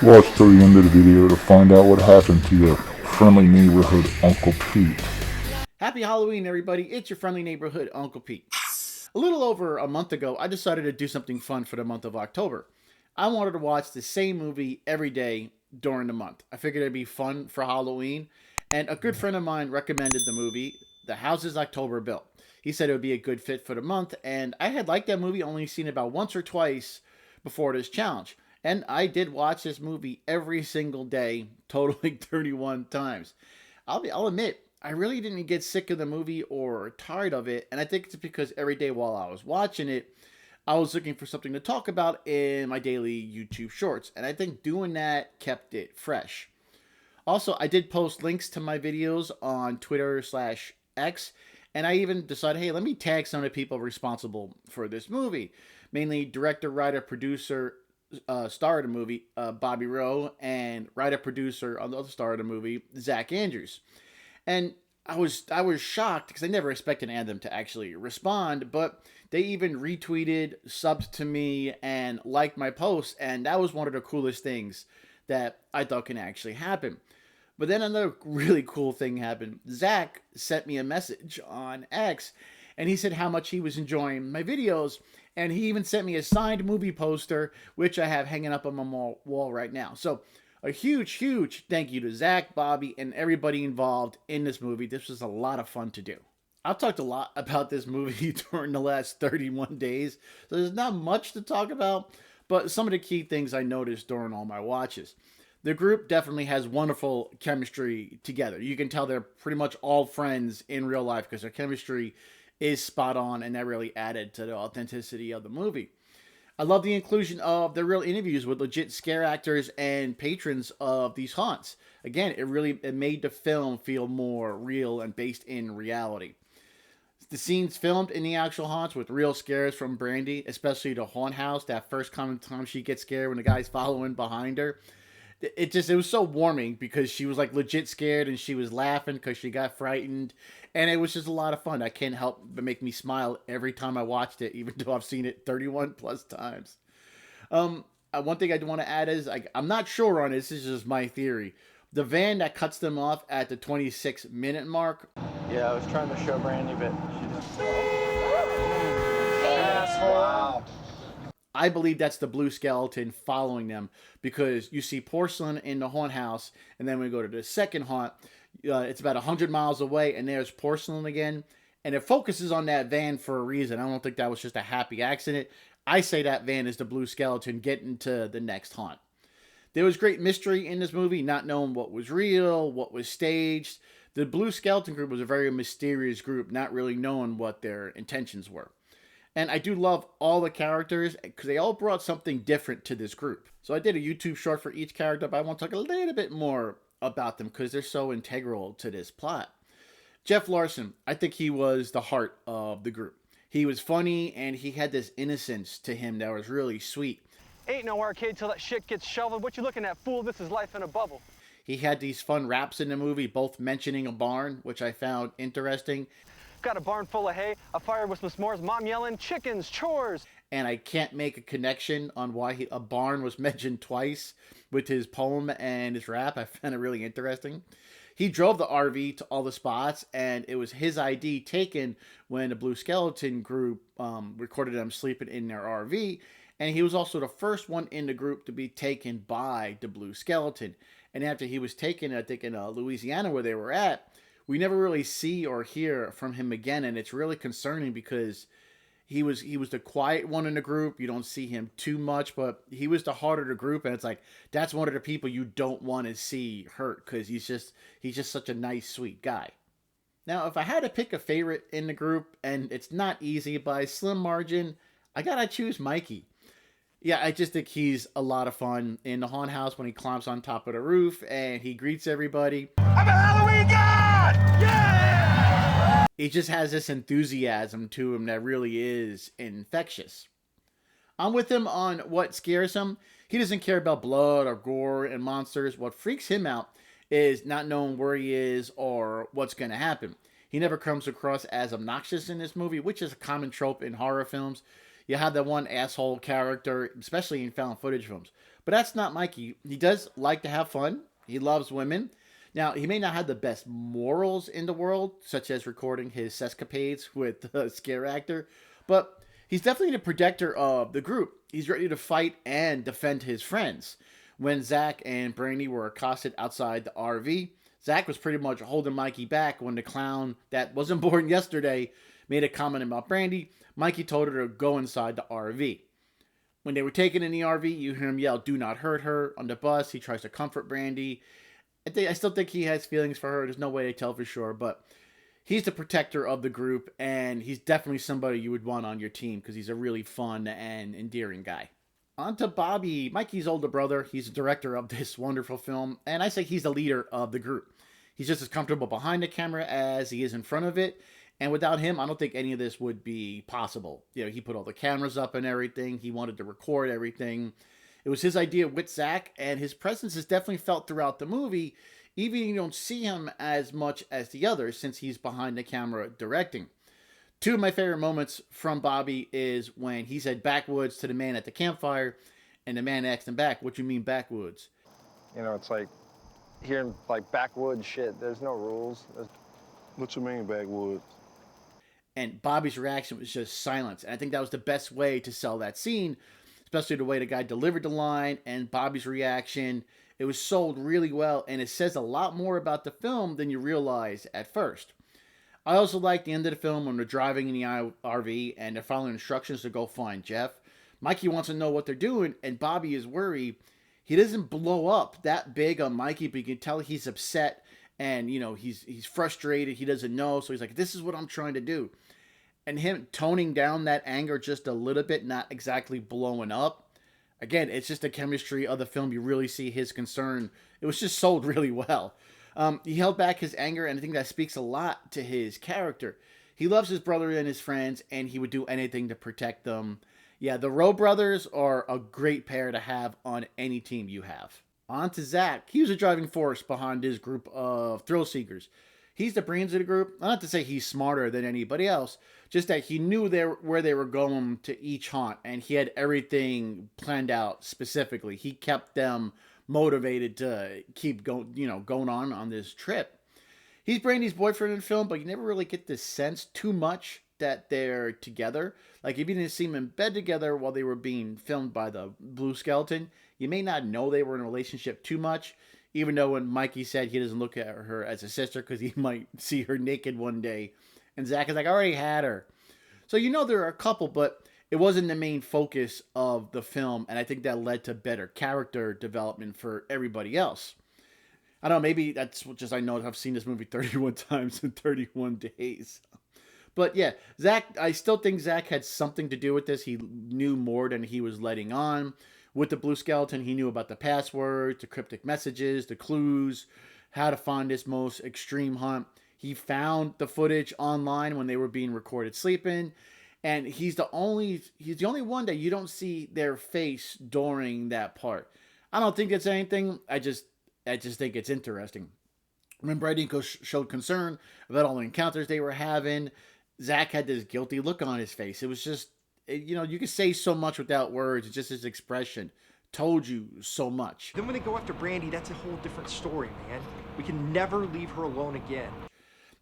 Watch till the end of the video to find out what happened to your friendly neighborhood Uncle Pete. Happy Halloween, everybody. It's your friendly neighborhood Uncle Pete. A little over a month ago, I decided to do something fun for the month of October. I wanted to watch the same movie every day during the month. I figured it'd be fun for Halloween, and a good friend of mine recommended the movie The Houses October Built. He said it would be a good fit for the month, and I had liked that movie, only seen it about once or twice before this challenge. And I did watch this movie every single day, totaling 31 times. I'll admit, I really didn't get sick of the movie or tired of it, and I think it's because every day while I was watching it, I was looking for something to talk about in my daily YouTube shorts, and I think doing that kept it fresh. Also, I did post links to my videos on Twitter/X, and I even decided, hey, let me tag some of the people responsible for this movie, mainly director, writer, producer, star of the movie, Bobby Rowe, and writer, producer, another star of the movie, Zach Andrews. And I was shocked because I never expected any of them to actually respond, but they even retweeted, subbed to me, and liked my post, and that was one of the coolest things that I thought can actually happen. But then another really cool thing happened. Zach sent me a message on X, and he said how much he was enjoying my videos, and he even sent me a signed movie poster, which I have hanging up on my wall right now. So a huge, huge thank you to Zach, Bobby, and everybody involved in this movie. This was a lot of fun to do. I've talked a lot about this movie during the last 31 days, so there's not much to talk about, but some of the key things I noticed during all my watches. The group definitely has wonderful chemistry together. You can tell they're pretty much all friends in real life because their chemistry is spot on, and that really added to the authenticity of the movie. I love the inclusion of the real interviews with legit scare actors and patrons of these haunts. Again, it made the film feel more real and based in reality. The scenes filmed in the actual haunts with real scares from Brandy, especially the haunt house, that first time she gets scared when the guy's following behind her. It was so warming because she was like legit scared and she was laughing because she got frightened, and it was just a lot of fun. I can't help but make me smile every time I watched it, even though I've seen it 31 plus times. One thing I do want to add is I'm not sure on this. This is just my theory. The van that cuts them off at the 26-minute mark. Yeah, I was trying to show Brandy, but she just. Wow. I believe that's the blue skeleton following them because you see porcelain in the haunt house, and then we go to the second haunt. It's about 100 miles away, and there's porcelain again. And it focuses on that van for a reason. I don't think that was just a happy accident. I say that van is the blue skeleton getting to the next haunt. There was great mystery in this movie, not knowing what was real, what was staged. The Blue Skeleton group was a very mysterious group, not really knowing what their intentions were. And I do love all the characters because they all brought something different to this group. So I did a YouTube short for each character, but I want to talk a little bit more about them because they're so integral to this plot. Jeff Larson, I think he was the heart of the group. He was funny and he had this innocence to him that was really sweet. Ain't no arcade till that shit gets shoveled. What you looking at, fool? This is life in a bubble. He had these fun raps in the movie, both mentioning a barn, which I found interesting. Got a barn full of hay, a fire with some s'mores, mom yelling, chickens, chores. And I can't make a connection on why a barn was mentioned twice with his poem and his rap. I found it really interesting. He drove the RV to all the spots, and it was his ID taken when the Blue Skeleton group recorded them sleeping in their RV. And he was also the first one in the group to be taken by the Blue Skeleton. And after he was taken, I think in Louisiana where they were at, we never really see or hear from him again. And it's really concerning because he was the quiet one in the group. You don't see him too much, but he was the heart of the group. And it's like, that's one of the people you don't want to see hurt because he's just such a nice, sweet guy. Now, if I had to pick a favorite in the group, and it's not easy by a slim margin, I gotta choose Mikey. Yeah, I just think he's a lot of fun in the haunt house when he climbs on top of the roof and he greets everybody. I'm a Halloween god! Yeah! He just has this enthusiasm to him that really is infectious. I'm with him on what scares him. He doesn't care about blood or gore and monsters. What freaks him out is not knowing where he is or what's going to happen. He never comes across as obnoxious in this movie, which is a common trope in horror films. You have that one asshole character, especially in found footage films. But that's not Mikey. He does like to have fun. He loves women. Now, he may not have the best morals in the world, such as recording his sescapades with the scare actor, but he's definitely the protector of the group. He's ready to fight and defend his friends. When Zach and Brandy were accosted outside the RV, Zach was pretty much holding Mikey back when the clown that wasn't born yesterday made a comment about Brandy. Mikey told her to go inside the RV. When they were taken in the RV, you hear him yell, "Do not hurt her." On the bus, he tries to comfort Brandy. I still think he has feelings for her. There's no way to tell for sure, but he's the protector of the group, and he's definitely somebody you would want on your team because he's a really fun and endearing guy. On to Bobby, Mikey's older brother. He's the director of this wonderful film, and I say he's the leader of the group. He's just as comfortable behind the camera as he is in front of it, and without him, I don't think any of this would be possible. He put all the cameras up and everything. He wanted to record everything. It was his idea with Zach, and his presence is definitely felt throughout the movie, even if you don't see him as much as the others since he's behind the camera directing. Two of my favorite moments from Bobby is when he said backwoods to the man at the campfire, and the man asked him back, "What you mean backwoods?" It's like hearing like backwoods shit. There's no rules. What you mean backwoods? And Bobby's reaction was just silence. And I think that was the best way to sell that scene, especially the way the guy delivered the line and Bobby's reaction. It was sold really well, and it says a lot more about the film than you realize at first. I also like the end of the film when they're driving in the RV and they're following instructions to go find Jeff. Mikey wants to know what they're doing, and Bobby is worried. He doesn't blow up that big on Mikey, but you can tell he's upset and, he's frustrated. He doesn't know, so he's like, "This is what I'm trying to do." And him toning down that anger just a little bit, not exactly blowing up. Again, it's just the chemistry of the film. You really see his concern. It was just sold really well. He held back his anger, and I think that speaks a lot to his character. He loves his brother and his friends, and he would do anything to protect them. Yeah, the Rowe brothers are a great pair to have on any team you have. On to Zach. He was a driving force behind his group of thrill seekers. He's the brains of the group. Not to say he's smarter than anybody else, just that he knew where they were going to each haunt, and he had everything planned out specifically. He kept them motivated to keep going on this trip. He's Brandy's boyfriend in the film, but you never really get the sense too much that they're together. Like, if you didn't see them in bed together while they were being filmed by the Blue Skeleton, you may not know they were in a relationship too much. Even though when Mikey said he doesn't look at her as a sister because he might see her naked one day. And Zach is like, "I already had her." So they're a couple, but it wasn't the main focus of the film. And I think that led to better character development for everybody else. I don't know, maybe that's just I know I've seen this movie 31 times in 31 days. But yeah, I still think Zach had something to do with this. He knew more than he was letting on. With the Blue Skeleton, he knew about the passwords, the cryptic messages, the clues, how to find this most extreme hunt. He found the footage online when they were being recorded sleeping, and he's the only one that you don't see their face during that part. I don't think it's anything. I just think it's interesting. When Brady showed concern about all the encounters they were having, Zach had this guilty look on his face. It was just, you could say so much without words. It's just his expression told you so much. Then when they go after Brandy, that's a whole different story, man. We can never leave her alone again.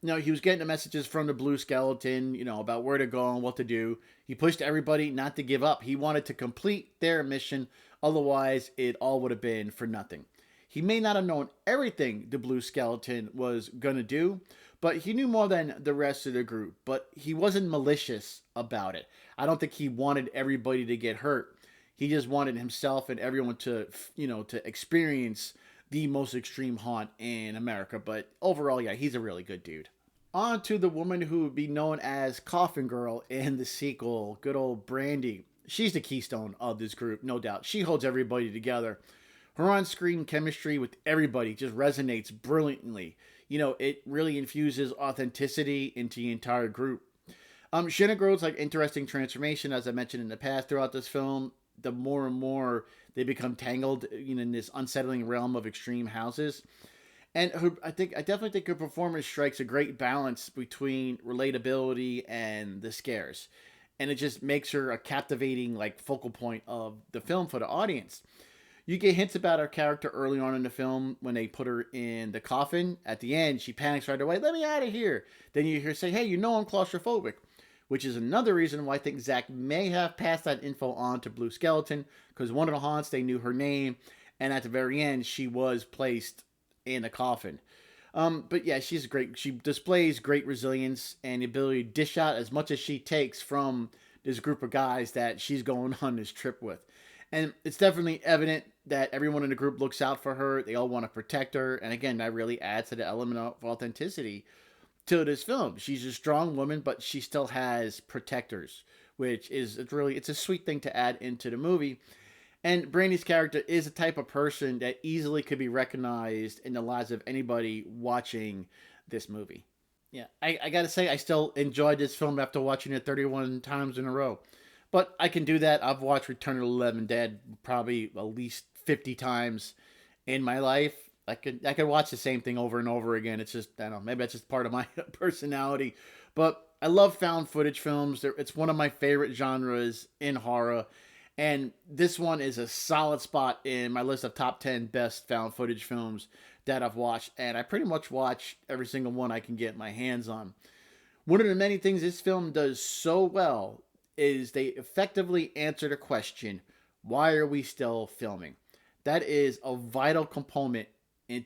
He was getting the messages from the Blue Skeleton, about where to go and what to do. He pushed everybody not to give up. He wanted to complete their mission. Otherwise, it all would have been for nothing. He may not have known everything the Blue Skeleton was going to do, but he knew more than the rest of the group. But he wasn't malicious about it. I don't think he wanted everybody to get hurt. He just wanted himself and everyone to experience the most extreme haunt in America. But overall, yeah, he's a really good dude. On to the woman who would be known as Coffin Girl in the sequel, good old Brandy. She's the keystone of this group, no doubt. She holds everybody together. Her on-screen chemistry with everybody just resonates brilliantly. It really infuses authenticity into the entire group. Shannon grows like interesting transformation, as I mentioned in the past throughout this film. The more and more they become tangled in this unsettling realm of extreme houses. And I definitely think her performance strikes a great balance between relatability and the scares. And it just makes her a captivating focal point of the film for the audience. You get hints about her character early on in the film when they put her in the coffin. At the end, she panics right away. Let me out of here. Then you hear her say, hey, you know I'm claustrophobic. Which is another reason why I think Zach may have passed that info on to Blue Skeleton. Because one of the haunts, they knew her name. And at the very end, she was placed in a coffin. But yeah, she's great. She displays great resilience and the ability to dish out as much as she takes from this group of guys that she's going on this trip with. And it's definitely evident that everyone in the group looks out for her. They all want to protect her. And again, that really adds to the element of authenticity to this film. She's a strong woman, but she still has protectors, which is it's a sweet thing to add into the movie. And Brandy's character is a type of person that easily could be recognized in the lives of anybody watching this movie. Yeah, I gotta say, I still enjoyed this film after watching it 31 times in a row. But I can do that. I've watched Return of the Living Dead probably at least 50 times in my life. I could watch the same thing over and over again. It's just, I don't know, maybe that's just part of my personality. But I love found footage films. It's one of my favorite genres in horror. And this one is a solid spot in my list of top 10 best found footage films that I've watched. And I pretty much watch every single one I can get my hands on. One of the many things this film does so well is they effectively answer the question, why are we still filming? That is a vital component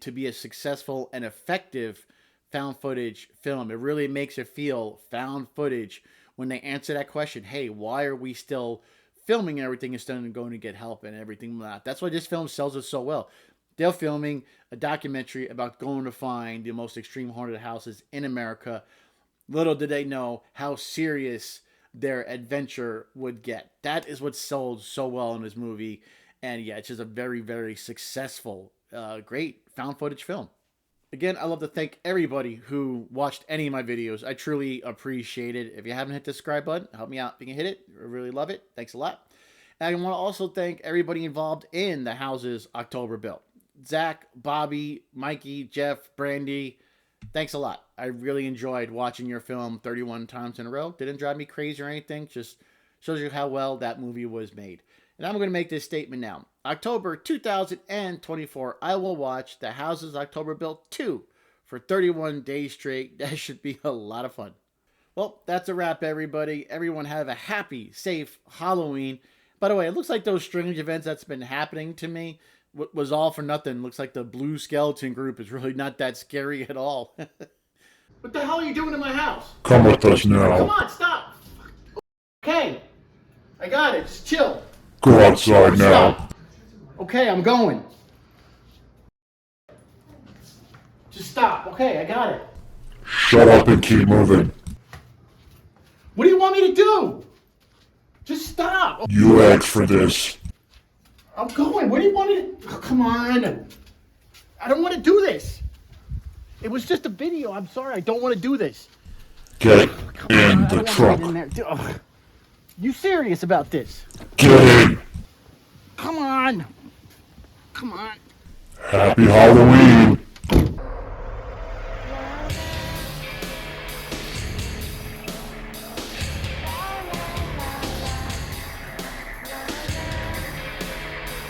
to be a successful and effective found footage film. It really makes it feel found footage when they answer that question. Hey, why are we still filming everything instead of going to get help and everything like that? That's why this film sells it so well. They're filming a documentary about going to find the most extreme haunted houses in America. Little did they know how serious their adventure would get. That is what sold so well in this movie. And yeah, it's just a very, very successful, great found footage film. Again, I love to thank everybody who watched any of my videos. I truly appreciate it. If you haven't hit the subscribe button, help me out if you can hit it. I really love it. Thanks a lot. And I want to also thank everybody involved in the houses October built. Zach, Bobby, Mikey, Jeff, Brandy. Thanks a lot. I really enjoyed watching your film 31 times in a row. Didn't drive me crazy or anything. Just shows you how well that movie was made. And I'm going to make this statement now. October 2024, I will watch The Houses October Built 2 for 31 days straight. That should be a lot of fun. Well, that's a wrap, everybody. Everyone have a happy, safe Halloween. By the way, it looks like those strange events that's been happening to me was all for nothing. Looks like the Blue Skeleton group is really not that scary at all. What the hell are you doing in my house? Come with us now. Come on, stop. Okay, I got it. Just chill. Go outside now. Stop. Okay, I'm going. Just stop. Okay, I got it. Shut up and keep moving. What do you want me to do? Just stop. You asked for this. I'm going. What do you want me to... Oh, come on. I don't want to do this. It was just a video. I'm sorry. I don't want to do this. Get Come in on, I the don't truck. want to get in there. Oh. You serious about this? Get in. Come on. Come on. Happy Halloween.